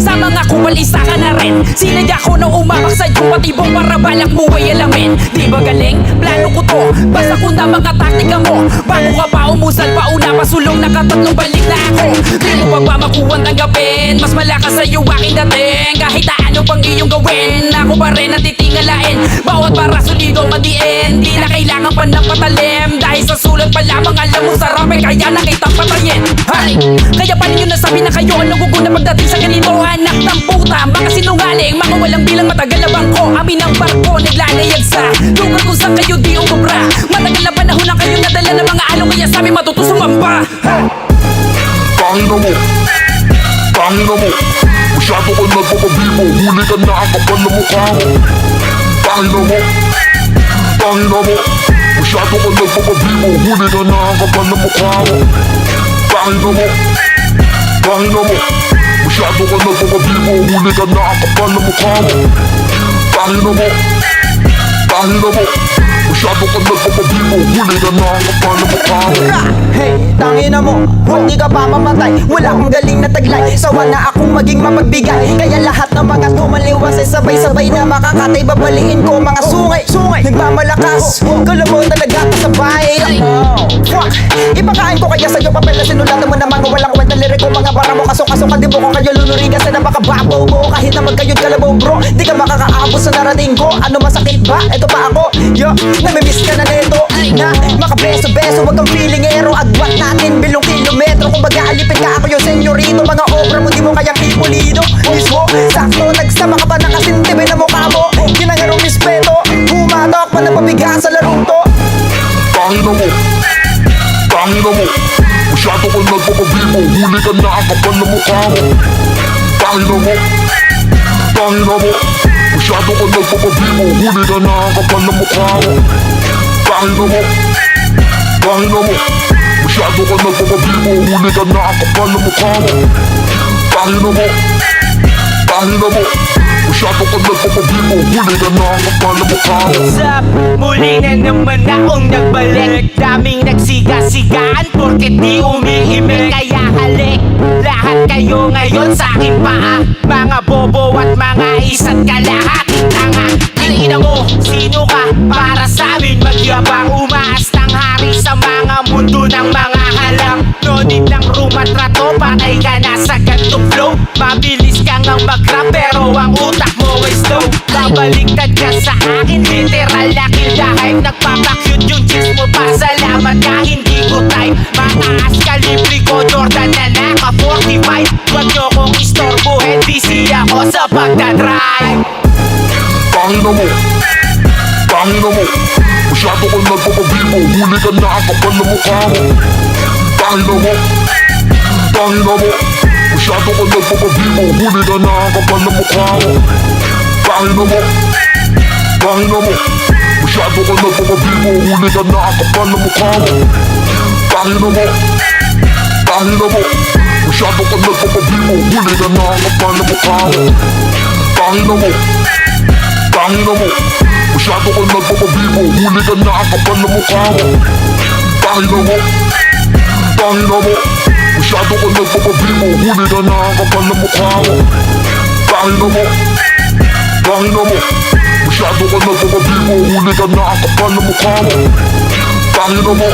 Sa mga kupal isa ka na rin. Sinadya ko na umapak sa'yo patibong para balak mo ay alamin. Di ba galing? Plano ko to. Basta ko na mga taktika mo. Bago ka pa umusal pa una pasulong nakatatlong balik na ako. Di mo pa ba makuha tanggapin? Mas malakas sa'yo aking dating. Kahit ano pang iyong gawin, ako pa rin ang titingalain. Bawat para suligaw madiin. Di na kailangan pa ng patalim. Dahil sa sulat pa lamang alam mo sarap eh, kaya na kitang patayin. Hay! Kaya pa ninyo nasabi na kayo ang naguguna pagdating sa ganito. Anak ng puta, baka sinungaling. Mga walang bilang matagal na bangko. Amin ang barko, naglalayag sa lugar kung saan kayo di umubra. Matagal na panahon na kayo nadala ng mga along. Kaya sa'min matutusumamba. Tangina mo, tangina mo, masyado ka nagpapabibo. Huli ka na ang kapal na mukha mo. Tangina mo, tangina mo, masyado ka nagpapabibo. Huli ka na ang kapal na mukha mo. Tangina mo, tangina mo, masyado ka nagpapabibo. Huli ka na ang kapal na mukha mo. Tangina mo, tangina mo, masyado ka nagpapabibo. Huli ka na ang kapal na mukha mo. Hey, tangina mo, hindi ka pa mamatay. Wala kang galing na taglay. Sawa na akong maging mapagbigay. Kaya lahat ng mga tumaliwas ay sabay-sabay na makakatay. Babaliin ko mga sungay, sungay nagmamalakas, kala mo talaga kasabay. Fuck, ipakain ko kaya sa'yo papel na sinulatan mo na mga walang kwenta lirik ko. Mga bara mo kasok-kasok, di mo ko kayo luluri. Kasi napakababaw mo, kahit na magkayod kalabaw bro. Di ka makakaabot sa narating ko. Ano masakit ba? Ito pa ako, yo, namimiss ka na neto. Na makabeso-beso, wag kang feelingero. Agwat natin bilong kilometro. Kung baga alipin ka ako yung senyorito. Mga obra mo di mo kayang ipulido. Mismo, sakto, nagsama ka pa nakasintibi na mukha mo. Ginangarong respeto, humatok pa na pabiga sa larong to. Tangina mo, tangina mo, masyado ka nagpapabibo. Huli ka na ang kapal na mukha mo. Tangina mo, tangina mo, masyado ka nagpapabibo. Huli ka na ang kapal na mukha mo. Tangina mo, tangina mo, masyado ka nagpapabibo. Huli ka na ang kapal na mukha mo. Tangina mo, tangina mo, masyado ka nagpapabibo. Huli ka na ang kapal na mukha mo. What's up? Muli na naman akong nagbalik. Daming nagsiga-sigaan porket di umiimik. Kaya halik, lahat kayo ngayon sa aking paa. Mga bobo at mga isa't kalahating tanga. Tingina mo, sino ka para sa amin magyabang? Umaas ng hari sa mga mundo ng mga halang. No need lang rumatrato, patay ka na sa gantong flow. Mabilis ka ngang mag-rap pero ang utak mo ay slow. Babaliktad ka sa akin, literal na kill. Dahil nagpapakyut yung chicks mo pa. Salamat ka, hindi ko type. Mataas kalibre ko, Jordan na naka 45. Huwag nyo kong istorbohin, busy ako sa pagdadrive. Tangina mo, tangina mo, masyado ka nagpapabibo. Huli ka na ang kapal na mukha mo. Tangina mo, tangina mo, masyado ka nagpapabibo. Huli ka na ang kapal na mukha mo. Tangina mo, tangina mo, masyado ka nagpapabibo. Huli ka na ang kapal na mukha mo. Tangina mo, tangina mo, masyado ka nagpapabibo. Huli ka na ang kapal na mukha mo. Tangina mo, tangina mo, masyado ka nagpapabibo. Huli ka na ang kapal na mukha mo. Tangina mo, tangina mo, masyado ka nagpapabibo. Huli ka na ang kapal na mukha mo. Tangina mo, tangina mo, masyado ka nagpapabibo. Huli ka na ang kapal na mukha mo. Tangina mo,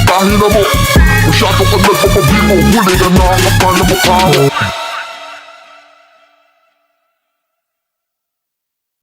tangina mo, masyado ka nagpapabibo. Huli ka na ang kapal na mukha mo.